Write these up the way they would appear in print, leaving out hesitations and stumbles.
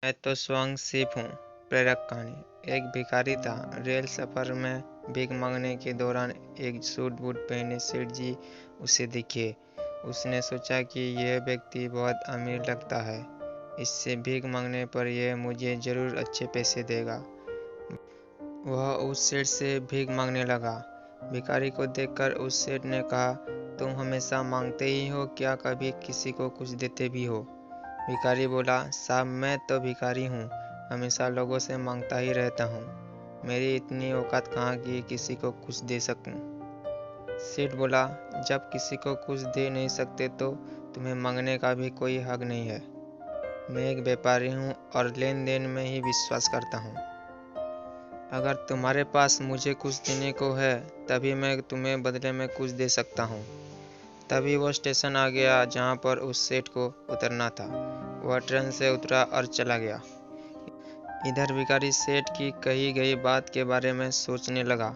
मैं तो स्वयं सिप हूँ। प्रेरक कहानी। एक भिखारी था। रेल सफर में भीख मांगने के दौरान एक सूट बूट पहने सेठ जी उसे दिखे। उसने सोचा कि यह व्यक्ति बहुत अमीर लगता है, इससे भीख मांगने पर यह मुझे जरूर अच्छे पैसे देगा। वह उस सेठ से भीख मांगने लगा। भिखारी को देखकर उस सेठ ने कहा, तुम हमेशा मांगते ही हो, क्या कभी किसी को कुछ देते भी हो? भिखारी बोला, साहब मैं तो भिखारी हूँ, हमेशा लोगों से मांगता ही रहता हूँ। मेरी इतनी औकात कहाँ कि किसी को कुछ दे सकूँ। सेठ बोला, जब किसी को कुछ दे नहीं सकते तो तुम्हें मांगने का भी कोई हक नहीं है। मैं एक व्यापारी हूँ और लेन देन में ही विश्वास करता हूँ। अगर तुम्हारे पास मुझे कुछ देने को है तभी मैं तुम्हें बदले में कुछ दे सकता हूँ। तभी वो स्टेशन आ गया जहाँ पर उस सेठ को उतरना था। वह ट्रेन से उतरा और चला गया। इधर भिखारी सेठ की कही गई बात के बारे में सोचने लगा।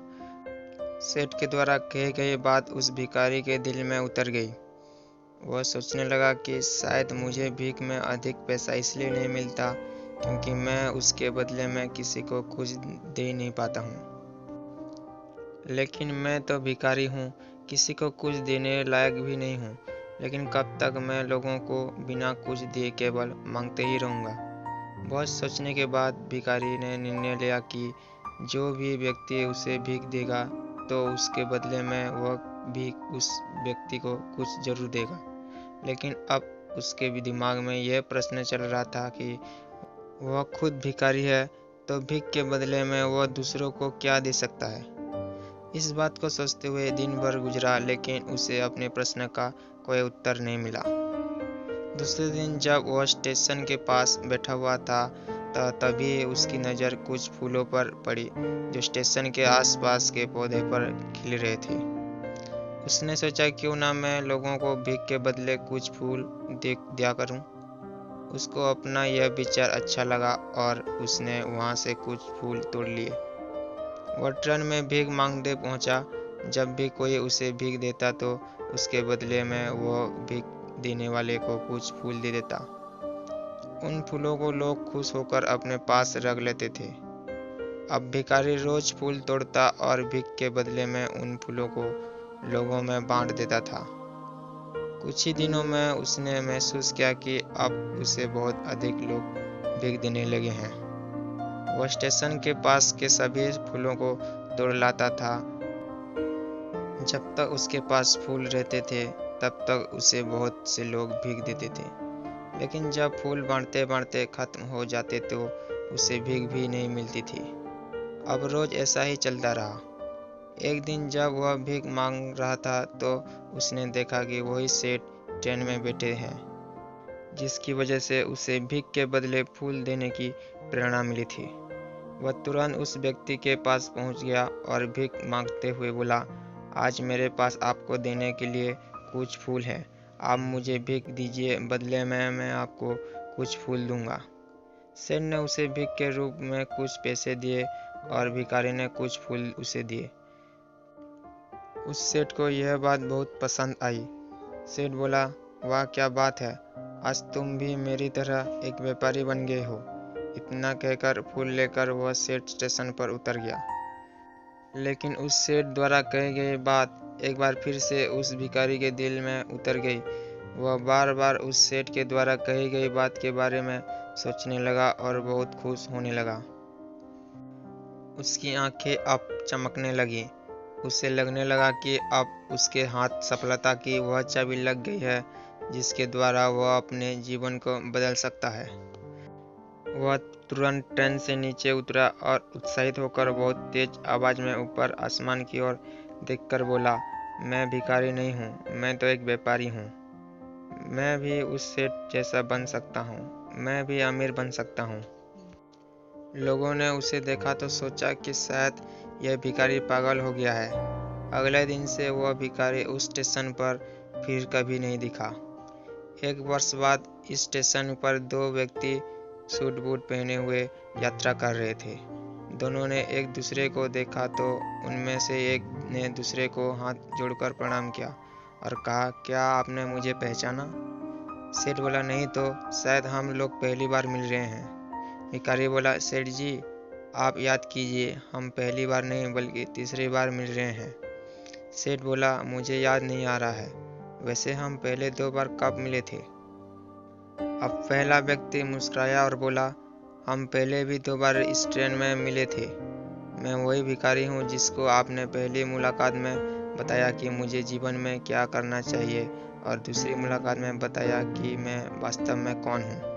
सेठ के द्वारा कही गई बात उस भिखारी के दिल में उतर गई। वह सोचने लगा कि शायद मुझे भीख में अधिक पैसा इसलिए नहीं मिलता क्योंकि मैं उसके बदले में किसी को कुछ दे नहीं पाता हूँ। लेकिन मैं तो भिखारी हूँ, किसी को कुछ देने लायक भी नहीं हूँ। लेकिन कब तक मैं लोगों को बिना कुछ दिए केवल मांगते ही रहूँगा। बहुत सोचने के बाद भिखारी ने निर्णय लिया कि जो भी व्यक्ति उसे भीख देगा तो उसके बदले में वह भीख उस व्यक्ति को कुछ जरूर देगा। लेकिन अब उसके भी दिमाग में यह प्रश्न चल रहा था कि वह खुद भिखारी है तो भीख के बदले में वह दूसरों को क्या दे सकता है। इस बात को सोचते हुए दिन भर गुजरा, लेकिन उसे अपने प्रश्न का कोई उत्तर नहीं मिला। दूसरे दिन जब वह स्टेशन के पास बैठा हुआ था तभी उसकी नज़र कुछ फूलों पर पड़ी जो स्टेशन के आसपास के पौधे पर खिल रहे थे। उसने सोचा, क्यों ना मैं लोगों को भीख के बदले कुछ फूल दे दिया करूं। उसको अपना यह विचार अच्छा लगा और उसने वहां से कुछ फूल तोड़ लिए। वह ट्रेन में भीख मांगते पहुंचा। जब भी कोई उसे भीख देता तो उसके बदले में वह भीख देने वाले को कुछ फूल दे देता। उन फूलों को लोग खुश होकर अपने पास रख लेते थे। अब भिखारी रोज फूल तोड़ता और भीख के बदले में उन फूलों को लोगों में बांट देता था। कुछ ही दिनों में उसने महसूस किया कि अब उसे बहुत अधिक लोग भीख देने लगे हैं। वह स्टेशन के पास के सभी फूलों को तोड़ लाता था। जब तक उसके पास फूल रहते थे तब तक उसे बहुत से लोग भीख देते थे। लेकिन जब फूल बांटते बांटते खत्म हो जाते तो उसे भीख भी नहीं मिलती थी। अब रोज ऐसा ही चलता रहा। एक दिन जब वह भीख मांग रहा था तो उसने देखा कि वही सेठ ट्रेन में बैठे हैं, जिसकी वजह से उसे भीख के बदले फूल देने की प्रेरणा मिली थी। वह तुरंत उस व्यक्ति के पास पहुंच गया और भीख मांगते हुए बोला, आज मेरे पास आपको देने के लिए कुछ फूल हैं। आप मुझे भीख दीजिए, बदले में मैं आपको कुछ फूल दूंगा। सेठ ने उसे भीख के रूप में कुछ पैसे दिए और भिखारी ने कुछ फूल उसे दिए। उस सेठ को यह बात बहुत पसंद आई। सेठ बोला, वाह क्या बात है, आज तुम भी मेरी तरह एक व्यापारी बन गए हो। इतना कहकर फूल लेकर वह सेठ स्टेशन पर उतर गया। लेकिन उस सेठ द्वारा कही गई बात एक बार फिर से उस भिखारी के दिल में उतर गई। वह बार बार उस सेठ के द्वारा कही गई बात के बारे में सोचने लगा और बहुत खुश होने लगा। उसकी आंखें अब चमकने लगी। उसे लगने लगा कि अब उसके हाथ सफलता की वह चाबी लग गई है जिसके द्वारा वह अपने जीवन को बदल सकता है। वह तुरंत ट्रेन से नीचे उतरा और उत्साहित होकर बहुत तेज आवाज में ऊपर आसमान की ओर देखकर बोला, मैं भिखारी नहीं हूँ, मैं तो एक व्यापारी हूँ। मैं भी उस सेठ जैसा बन सकता हूँ, मैं भी अमीर बन सकता हूँ। लोगों ने उसे देखा तो सोचा कि शायद यह भिखारी पागल हो गया है। अगले दिन से वह भिखारी उस स्टेशन पर फिर कभी नहीं दिखा। एक वर्ष बाद इस स्टेशन पर दो व्यक्ति सूट बूट पहने हुए यात्रा कर रहे थे। दोनों ने एक दूसरे को देखा तो उनमें से एक ने दूसरे को हाथ जोड़कर प्रणाम किया और कहा, क्या आपने मुझे पहचाना? सेठ बोला, नहीं तो, शायद हम लोग पहली बार मिल रहे हैं। भिखारी बोला, सेठ जी, आप याद कीजिए, हम पहली बार नहीं बल्कि तीसरी बार मिल रहे हैं। सेठ बोला, मुझे याद नहीं आ रहा है। वैसे हम पहले 2 बार कब मिले थे? अब पहला व्यक्ति मुस्कुराया और बोला, हम पहले भी 2 बार इस ट्रेन में मिले थे। मैं वही भिखारी हूँ जिसको आपने पहली मुलाकात में बताया कि मुझे जीवन में क्या करना चाहिए और दूसरी मुलाकात में बताया कि मैं वास्तव में कौन हूँ।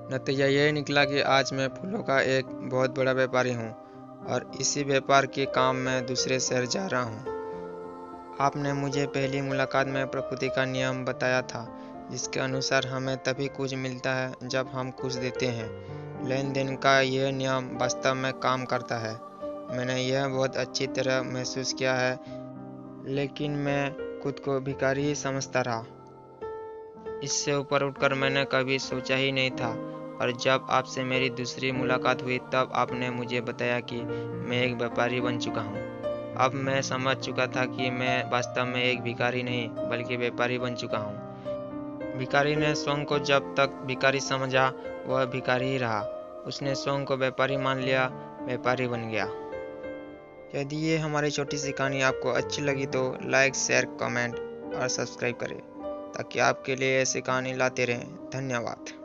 नतीजा यह निकला कि आज मैं फूलों का एक बहुत बड़ा व्यापारी हूँ और इसी व्यापार के काम में दूसरे शहर जा रहा हूँ। आपने मुझे पहली मुलाकात में प्रकृति का नियम बताया था, जिसके अनुसार हमें तभी कुछ मिलता है जब हम कुछ देते हैं। लेन देन का यह नियम वास्तव में काम करता है। मैंने यह बहुत अच्छी तरह महसूस किया है, लेकिन मैं खुद को भिखारी ही समझता रहा। इससे ऊपर उठकर मैंने कभी सोचा ही नहीं था, और जब आपसे मेरी दूसरी मुलाकात हुई तब आपने मुझे बताया कि मैं एक व्यापारी बन चुका हूँ। अब मैं समझ चुका था कि मैं वास्तव में एक भिखारी नहीं बल्कि व्यापारी बन चुका हूँ। भिखारी ने स्वयं को जब तक भिखारी समझा वह भिखारी ही रहा। उसने स्वयं को व्यापारी मान लिया, व्यापारी बन गया। यदि ये हमारी छोटी सी कहानी आपको अच्छी लगी तो लाइक, शेयर, कमेंट और सब्सक्राइब करें ताकि आपके लिए ऐसी कहानी लाते रहें। धन्यवाद।